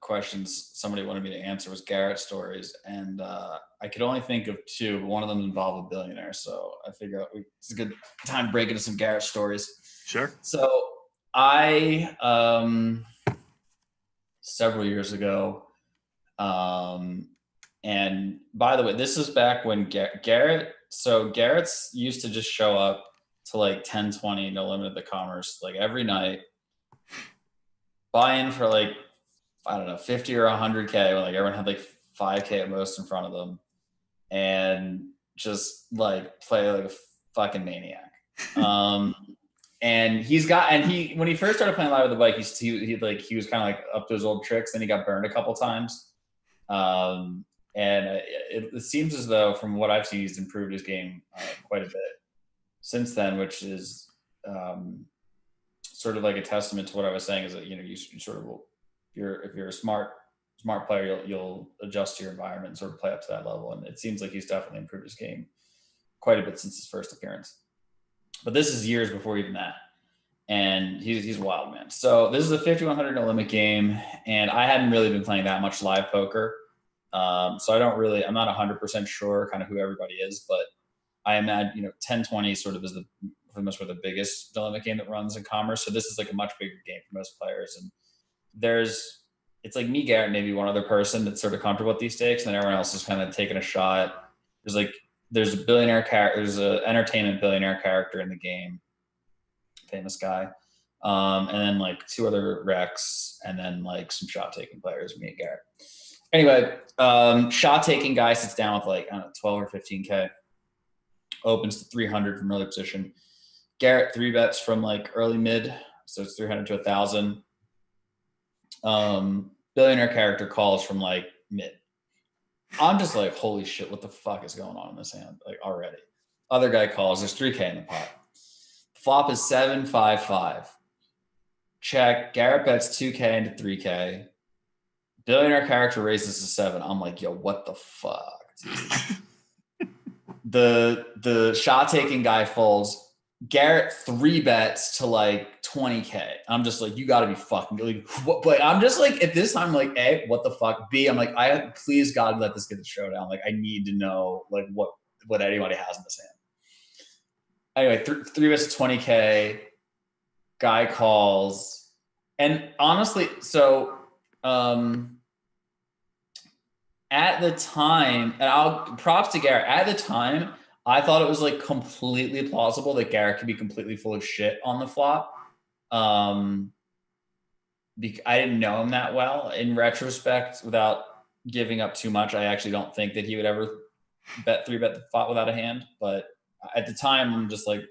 questions somebody wanted me to answer was Garrett stories, and I could only think of two, but one of them involved a billionaire. So I figure it's a good time to break into some Garrett stories. Sure. So I several years ago, and by the way, this is back when Garrett. So Garrett's used to just show up to like 10-20 no limit at the Commerce like every night, buy in for like, I don't know, 50 or 100K when like everyone had like 5K at most in front of them, and just like play like a fucking maniac. And when he first started playing live with the bike, he was kind of like up to his old tricks. Then he got burned a couple times. And it seems as though, from what I've seen, he's improved his game quite a bit since then, which is sort of like a testament to what I was saying, is that, you sort of will, if you're a smart player, you'll adjust to your environment and sort of play up to that level. And it seems like he's definitely improved his game quite a bit since his first appearance. But this is years before even that. And he's a wild man. So this is a 5,100 no limit game, and I hadn't really been playing that much live poker. So I'm not 100% sure kind of who everybody is, but I imagine, 1020 sort of is for the most part the biggest no limit game that runs in Commerce. So this is like a much bigger game for most players. And it's like me, Garrett, maybe one other person that's sort of comfortable with these stakes, and then everyone else is kind of taking a shot. There's a billionaire character, there's an entertainment billionaire character in the game, famous guy, and then like two other Rex, and then like some shot taking players, me and Garrett. Anyway, shot taking guy sits down with like, I don't know, 12 or 15K, opens to 300 from early position. Garrett 3-bets from like early mid, so it's 300 to 1,000. Billionaire character calls from like mid. I'm just like, holy shit, what the fuck is going on in this hand? Like, already. Other guy calls, there's 3K in the pot. Flop is 7-5-5. Check. Garrett bets 2K into 3K. Billionaire character raises to 7. I'm like, yo, what the fuck, dude? The shot taking guy folds. Garrett 3-bets to like 20K. I'm just like, you got to be fucking like, what? But I'm just like, at this time, like, A, what the fuck? B, I'm like, please God, let this get the showdown. Like, I need to know like what anybody has in this hand. Anyway, 3-bets to 20K. Guy calls, and honestly, so at the time, and props to Garrett. At the time, I thought it was like completely plausible that Garrett could be completely full of shit on the flop. I didn't know him that well. In retrospect, without giving up too much, I actually don't think that he would ever 3-bet the flop without a hand. But at the time, I'm just like,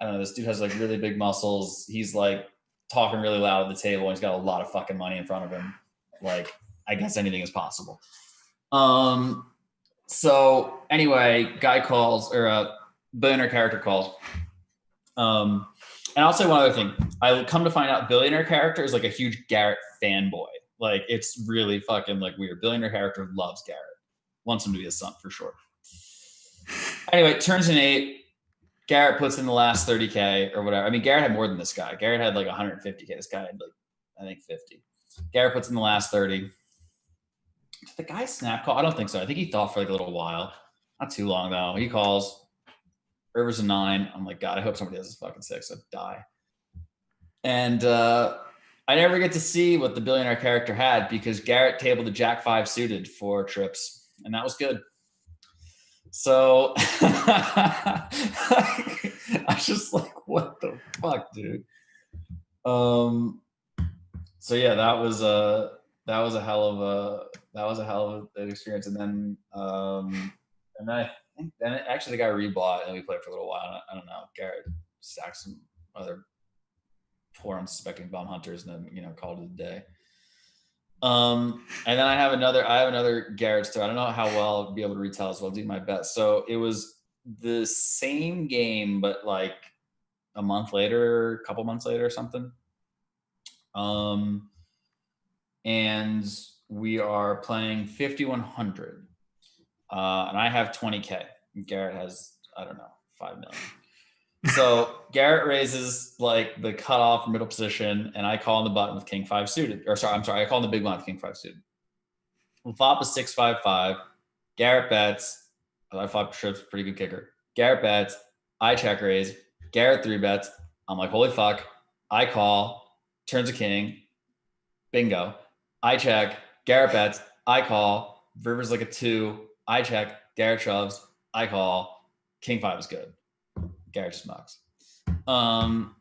I don't know, this dude has like really big muscles. He's like talking really loud at the table. He's got a lot of fucking money in front of him. Like, I guess anything is possible. So anyway, guy calls, or a billionaire character calls. And I'll say one other thing. I come to find out billionaire character is like a huge Garrett fanboy. Like, it's really fucking like weird. Billionaire character loves Garrett. Wants him to be his son for sure. Anyway, turns an 8. Garrett puts in the last 30K or whatever. I mean, Garrett had more than this guy. Garrett had like 150K. This guy had like, I think 50. Garrett puts in the last 30. Did the guy snap call? I don't think so. I think he thought for like a little while. Not too long though. He calls. River's a 9. I'm like, God, I hope somebody has this fucking 6. I'd die. And I never get to see what the billionaire character had because Garrett tabled the Jack 5 suited for trips, and that was good. So I was just like, what the fuck, dude? So yeah, that was a hell of an experience. And then I think then actually the guy rebought and we played for a little while. I don't know. Garrett stacked some other poor unsuspecting bomb hunters and then called it a day. And then I have another Garrett story. I don't know how well I'll be able to retell as well. I'll do my best. So it was the same game, but like a couple months later or something. And we are playing 5,100. And I have 20K. Garrett has, I don't know, 5 million. So Garrett raises like the cutoff middle position, and I call on the button with king five suited. Or sorry, I'm sorry, I call on the big blind with king five suited. Flop is 6-5-5. Garrett bets. I flop trips, pretty good kicker. Garrett bets. I check raise. Garrett three bets. I'm like, holy fuck. I call. Turns a king. Bingo. I check. Garrett bets. I call. River's like a 2. I check. Garrett shoves. I call. King 5 is good. Garrett just mucks. So I'm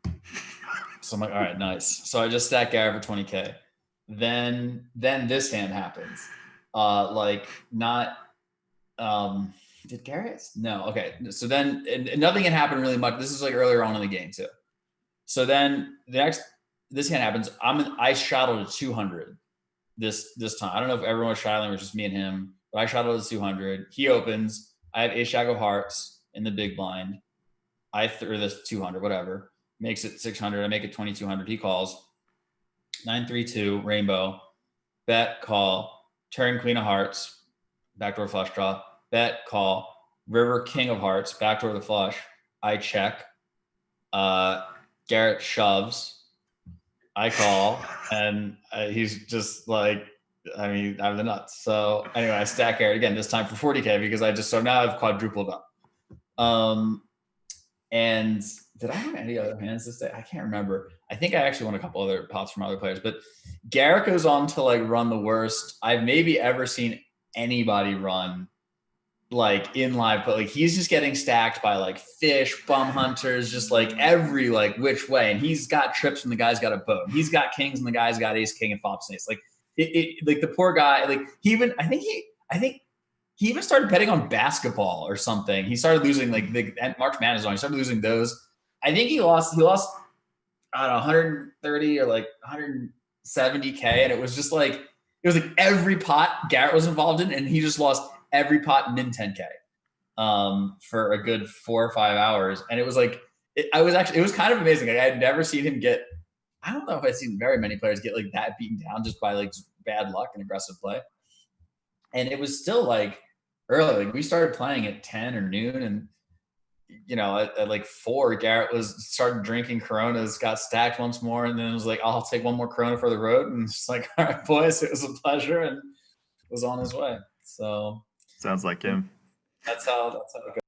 like, all right, nice. So I just stack Garrett for 20K. Then this hand happens. Did Garrett? No. Okay. So then and nothing had happened really much. This is like earlier on in the game too. So then this hand happens. I shottled to 200 this time. I don't know if everyone was shattling or just me and him, but I shottled to 200. He opens. I have ace jack of hearts in the big blind. I threw this 200, whatever. Makes it 600. I make it 2200. He calls. 9-3-2 rainbow. Bet call. Turn queen of hearts. Backdoor flush draw. Bet call. River king of hearts. Backdoor the flush. I check. Garrett shoves. I call, and he's just like, I mean, I'm the nuts. So anyway, I stack Garrett again, this time for 40K because now I've quadrupled up. And did I have any other hands this day? I can't remember. I think I actually won a couple other pots from other players, but Garrett goes on to like run the worst I've maybe ever seen anybody run like in live, but like he's just getting stacked by like fish, bum hunters, just like every like which way. And he's got trips and the guy's got a boat. He's got kings and the guy's got ace, king, and flops and ace. Like like the poor guy, like I think he even started betting on basketball or something. He started losing like March Madness on. He started losing those. I think he lost, I don't know, 130 or like 170K. And it was just like, it was like every pot Garrett was involved in, and he just lost every pot min 10K for a good 4 or 5 hours. And it was like, it was kind of amazing. Like, I had never seen him get, I don't know if I've seen very many players get like that beaten down just by like bad luck and aggressive play. And it was still like early. Like we started playing at 10 or noon, and you know, at like 4, Garrett started drinking Coronas, got stacked once more, and then it was like, I'll take one more Corona for the road. And it's like, all right, boys, it was a pleasure, and was on his way. So sounds like him. That's how it goes.